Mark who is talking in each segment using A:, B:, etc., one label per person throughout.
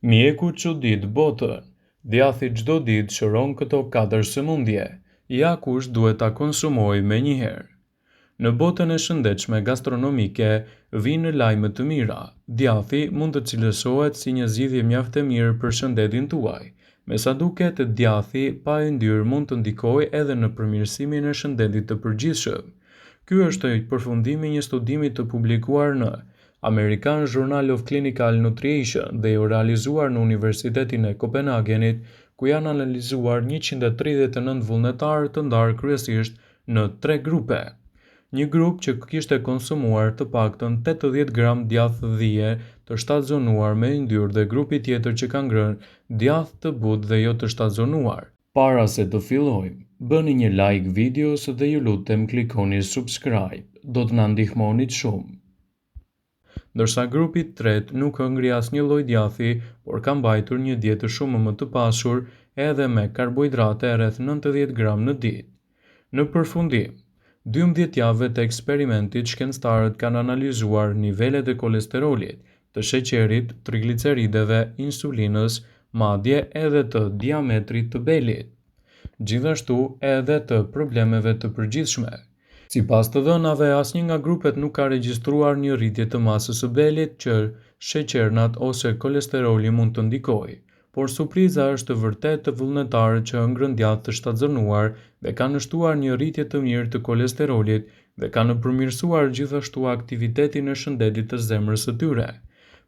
A: Mjeku çudit botën. Djathi çdo ditë shëron këto 4 sëmundje. Ja kush duhet ta konsumoj menjëherë. Në botën e shëndetshme gastronomike vijnë lajme të mira. Djathi mund të cilësohet si një zgjidhje mjaft e mirë për shëndetin tuaj. Me sa duket, djathi pa yndyr mund të ndikojë edhe në përmirësimin e shëndetit të përgjithshëm. Ky është përfundimi i një studimi të publikuar në American Journal of Clinical Nutrition dhe u realizuar në Universitetin e Kopenhagenit, ku janë analizuar 139 vullnetarë të ndarë kryesisht në 3 grupe. Një grup që kishte konsumuar të paktën 80 gram djathë dhije të shtatzonuar me yndyr dhe grupi tjetër që ka ngrënë djathë të butë dhe jo të shtatzonuar. Para se të fillojmë, bëni një like videos dhe ju lutem klikoni subscribe, do të na ndihmonit shumë. Ndërsa grupi i tretë nuk hëngri asnjë lloj djathi, por ka mbajtur një dietë shumë më të pasur edhe me karbohidrate rreth 90 gram në ditë. Në përfundim, 12 javëve të eksperimentit, shkencëtarët kanë analizuar nivelet e kolesterolit, të sheqerit, triglicerideve, insulinës, madje edhe të diametrit të belit, gjithashtu edhe të problemeve të përgjithshme. Sipas të dhënave, asnjë nga grupet nuk ka regjistruar një rritje të masës së belit që sheqernat ose kolesteroli mund të ndikojë, por surpriza është vërtet të vullnetarët që hëngrën djathë të shtatzonuar dhe kanë shtuar një rritje të mirë të kolesterolit dhe kanë përmirësuar gjithashtu aktivitetin e shëndetit të zemrës së tyre.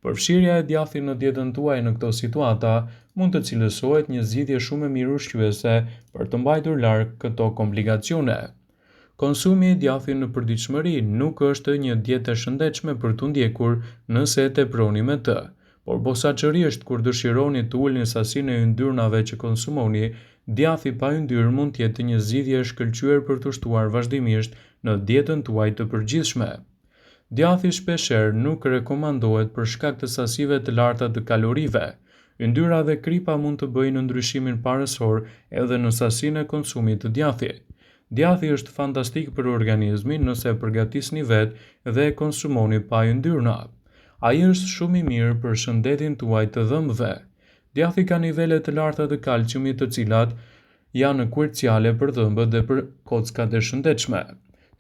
A: Përfshirja e djathit në dietën tuaj në këto situata mund të cilësohet një zgjidhje shumë e mirë ushqyese për të mbajtur larg këto komplikacione. Konsumi i djathit në përditshmëri nuk është një dietë e shëndetshme për t'u ndjekur nëse e teproni me të, por posaçërisht kur dëshironi të ulni sasinë e yndyrnave që konsumoni, djathi pa yndyr mund të jetë një zgjidhje e shkëlqyer për t'u shtuar vazhdimisht në dietën tuaj të përgjithshme. Djathi shpeshherë nuk rekomandohet për shkak të sasive të larta të kalorive. Yndyra dhe kripa mund të bëjnë ndryshimin parësor edhe në sasinë e konsumit të djathit. Djathi është fantastik për organizmin nëse e përgatisni vetë dhe e konsumoni pa yndyrna. Ai është shumë i mirë për shëndetin tuaj të dhëmbëve. Djathi ka nivele të larta të kalciumit, të cilat janë kruciale për dhëmbët dhe për kockat e shëndetshme.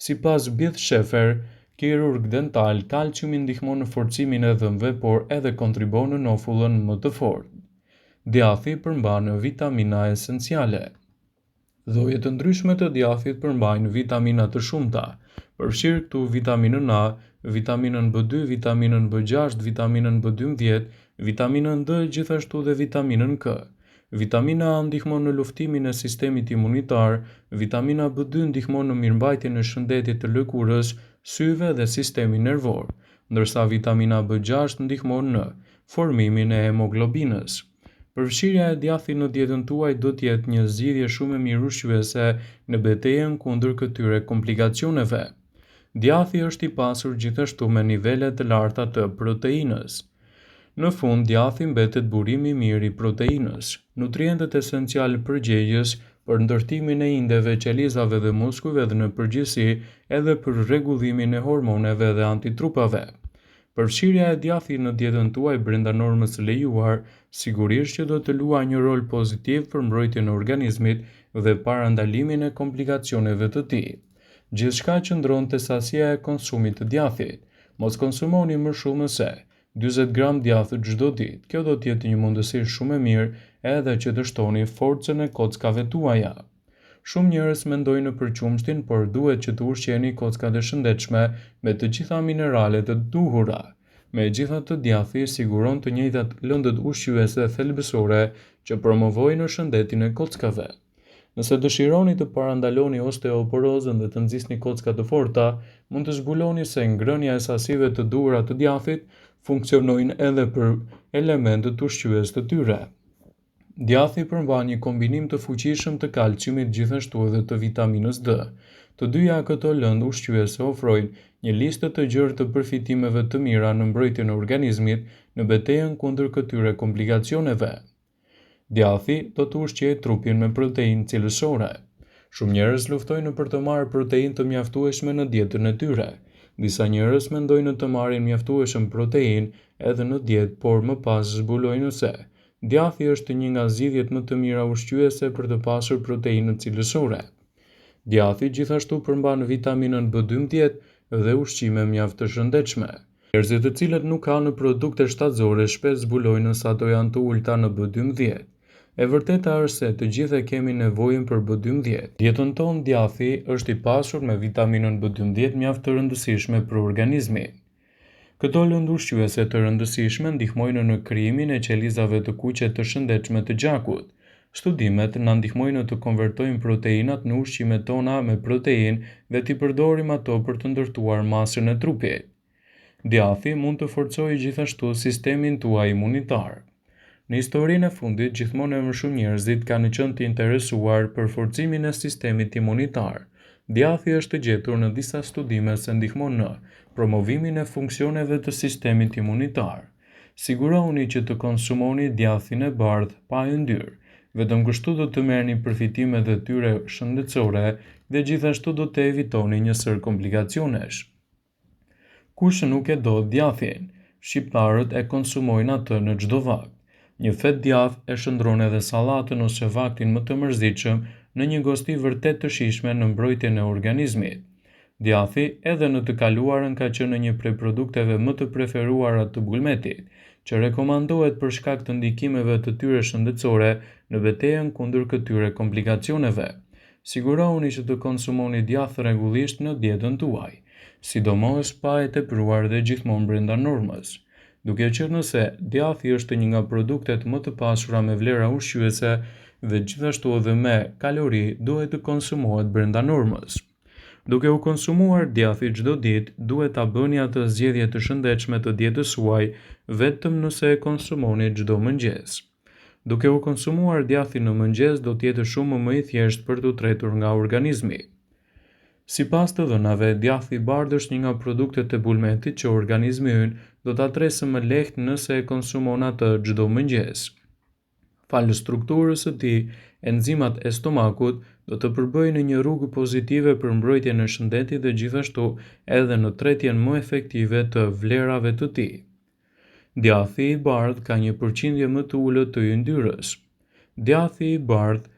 A: Sipas Beth Schaefer, kirurg dental, kalciumi ndihmon në forcimin e dhëmbëve, por edhe kontribon në nofullën më të fortë. Djathi përmban vitamina esenciale. Lloje të ndryshme të djathit përmbajnë vitamina të shumta, përfshirë këtu vitaminën A, vitaminën B2, vitaminën B6, vitaminën B12, vitaminën D, gjithashtu dhe vitaminën K. Vitamina A ndihmon në luftimin e sistemit imunitar, vitamina B2 ndihmon në mirëmbajtjen e shëndetit të lëkurës, syve dhe sistemit nervor, ndërsa vitamina B6 ndihmon në formimin e hemoglobinës. Përfshirja e djathit në dietën tuaj do të jetë një zgjidhje shumë e mirë ushqyese në betejën kundër këtyre komplikacioneve. Djathi është i pasur gjithashtu me nivele të larta të proteinës. Në fund, djathi mbetet burimi i mirë i proteinës, nutrientët esencial përgjegjës për ndërtimin e indeve, qelizave dhe muskujve dhe në përgjithësi edhe për rregullimin e hormoneve dhe antitrupave. Përfshirja e djathit në dietën tuaj brenda normës së lejuar sigurisht që do të luajë një rol pozitiv për mbrojtjen e organizmit dhe parandalimin e komplikacioneve të tij. Gjithçka qëndron te sasia e konsumit të djathit. Mos konsumoni më shumë se 40 gram djathë çdo ditë. Kjo do të jetë një mundësi shumë e mirë edhe që të shtoni forcën e kockave tuaja. Shumë njerëz mendojnë për qumshtin, por duhet që të ushqeni kockat e shëndetshme me të gjitha mineralet e duhura. Megjithatë, djathi siguron të njëjtat lëndët ushqyese thelbësore që promovojnë shëndetin e kockave. Nëse dëshironi të parandaloni osteoporozën dhe të nxisni kocka të forta, mund të zbuloni se ngrënia e sasive të duhura të djathit funksionojnë edhe për elementët ushqyes të tyre. Djathi përmban një kombinim të fuqishëm të kalciumit, gjithashtu edhe të vitaminës D. Të dyja këto lëndë ushqyese ofrojnë një listë të gjerë të përfitimeve të mira në mbrojtjen e organizmit në betejën kundër këtyre komplikacioneve. Djathi do të ushqejë trupin me proteinë cilësore. Shumë njerëz luftojnë për të marrë proteinë të mjaftueshme në dietën e tyre. Disa njerëz mendojnë të marrin mjaftueshëm proteinë edhe në dietë, por më pas zbulojnë se djathi është një nga zgjidhjet më të mira ushqyese për të pasur proteinë cilësore. Djathi gjithashtu përmban vitaminën B12 dhe ushqime mjaft të shëndetshme. Njerëzit të cilët nuk kanë produkte shtatëzore shpesh zbulojnë se ato janë të ulta në B12. E vërteta është se të gjithë kemi nevojën për B12. Dietën tonë djathi është i pasur me vitaminën B12 mjaft të rëndësishme për organizmin. Këto lëndë ushqyese të rëndësishme ndihmojnë në krijimin e qelizave të kuqe të shëndetshme të gjakut. Studimet na ndihmojnë të konvertojmë proteinat në ushqimet tona me proteinë dhe t'i përdorim ato për të ndërtuar masën e trupit. Djathi mund të forcojë gjithashtu sistemin tuaj imunitar. Në historinë e fundit, gjithmonë më shumë njerëzit kanë qenë të interesuar për forcimin e sistemit imunitar. Djathi është gjetur në disa studime se ndihmon në promovimin e funksioneve të sistemit imunitar. Sigurohuni që të konsumoni djathin e bardhë pa yndyrë. Vetëm kështu do të merrni përfitimet e tyre shëndetësore dhe gjithashtu do të evitoni një sër komplikacionesh. Kush nuk e do djathin? Shqiptarët e konsumojnë atë në çdo vakt. Një fet djath e shndron edhe sallatën ose vaktin më të mërzitshëm në një gosti vërtet të shijshme në mbrojtjen e organizmit. Djathi edhe në të kaluarën ka qenë një prej produkteve më të preferuara të Bulmetit, që rekomandohet për shkak të ndikimeve të tyre shëndetësore në betejën kundër këtyre komplikacioneve. Sigurohuni që të konsumoni djath rregullisht në dietën tuaj, sidomos pa e tepruar dhe gjithmonë brenda normës. Duke qenë se djathi është një nga produktet më të pasura me vlera ushqyese dhe gjithashtu edhe me kalori, duhet të konsumohet brenda normës. Duke u konsumuar djathi çdo ditë, duhet ta bëni atë zgjedhje të shëndetshme të dietës suaj vetëm nëse e konsumoni çdo mëngjes. Duke u konsumuar djathi në mëngjes do të jetë shumë më i thjeshtë për të tretur nga organizmi. Sipas të dhënave, djathi i bardhë është një nga produktet e Bulmetit që organizmi ynë do ta tresë më lehtë nëse e konsumon atë çdo mëngjes. Falë strukturës së tij, enzimat e stomakut do të përbëjnë një rrugë pozitive për mbrojtjen e shëndetit dhe gjithashtu edhe në tretjen më efektive të vlerave të tij. Djathi i bardhë ka një përqindje më të ulët të yndyrës. Djathi i bardhë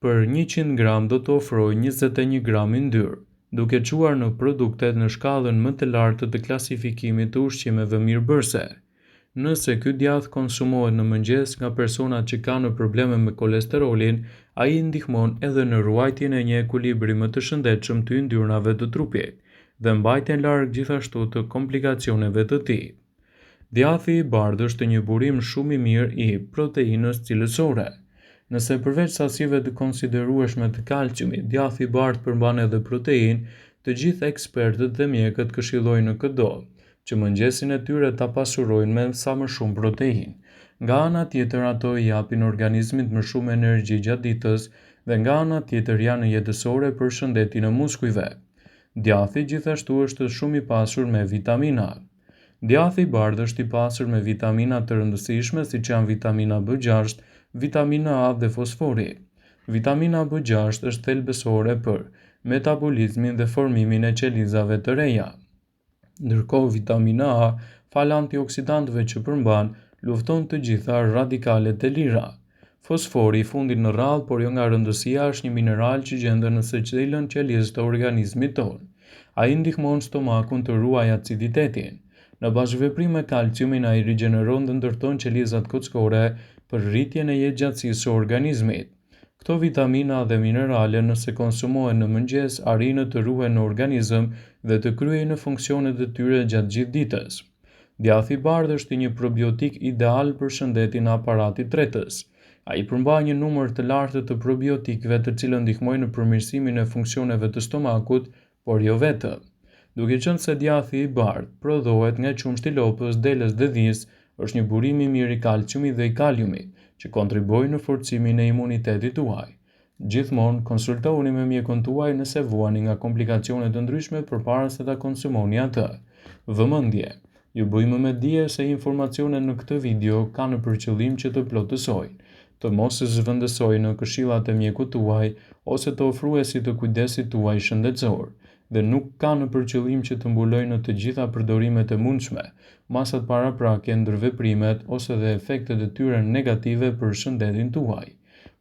A: për 100 gram do të ofrojë 21 gram yndyrë, duke quar në produktet në shkallën më të lartë të klasifikimit të ushqimeve mirëbërëse. Nëse ky djath konsumohet në mëngjes nga personat që kanë probleme me kolesterolin, ai ndihmon edhe në ruajtjen e një ekuilibri më të shëndetshëm të yndyrnave të trupit dhe mbajtjen larg gjithashtu të komplikacioneve të tij. Djathi i bardhë është një burim shumë i mirë i proteinës cilësore. Nëse përveç sasive të konsiderueshme të kalciumit, djathi i bardhë përmban edhe proteinë, të gjithë ekspertët dhe mjekët këshillojnë në këdo që mëngjesin e tyre ta pasurojnë me sa më shumë proteinë. Nga ana tjetër ato i japin organizmit më shumë energji gjatë ditës dhe nga ana tjetër janë jetësore për shëndetin e muskujve. Djathi gjithashtu është shumë i pasur me vitamina. Djathi i bardhë është i pasur me vitamina të rëndësishme siç janë vitamina B6, vitamina A dhe fosfori. Vitamina B6 është thelbësore për metabolizmin dhe formimin e qelizave të reja. Ndërkohë vitamina A, falë antioksidantëve që përmban, lufton të gjitha radikalet e lira. Fosfori i fundit në radhë, por jo nga rëndësia, është një mineral që gjendet në secilën qelizë të organizmit tonë. Ai ndihmon stomakun të ruajë aciditetin. Në bashkëveprim me kalciumin, ai rigjeneron dhe ndërton qelizat kockore për rritjen e jetëgjatësisë së organizmit. Këto vitamina dhe minerale nëse konsumohen në mëngjes arrin të ruhen në organizëm dhe të kryejnë funksionet e tyre gjatë gjithë ditës. Djathi i bardhë është një probiotik ideal për shëndetin e aparatit tretës. Ai përmban një numër të lartë të probiotikëve të cilët ndihmojnë në përmirësimin e funksioneve të stomakut, por jo vetëm. Duke qenë se djathi i bardhë prodhohet nga qumshti i lopës, delës dhe dhis, është një burim i mirë i kalciumit dhe i kaliumit, që kontribojnë në forcimin e imunitetit tuaj. Gjithmonë konsultohuni me mjekun tuaj nëse vuani nga komplikacione të ndryshme përpara se ta konsumoni atë. Vëmendje. Ju bëjmë me dije se informacionet në këtë video kanë për qëllim që të plotësojnë, të mos zhvendësojnë në këshillat e mjekut tuaj ose të ofruesit të kujdesit tuaj shëndetësor. dhe nuk ka në përqëllim që të mbulojë në të gjitha përdorimet e mundshme, masat paraprake, ndërveprimet ose dhe efektet e tyre negative për shëndetin tuaj.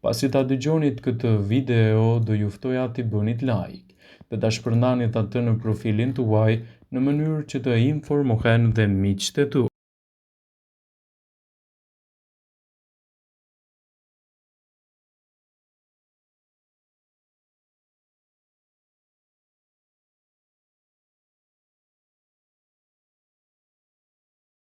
A: Pasi ta dëgjonit këtë video, do ju ftoja t'i bënit like dhe ta shpërndanit atë në profilin tuaj në mënyrë që të informohen dhe miqtë e tu.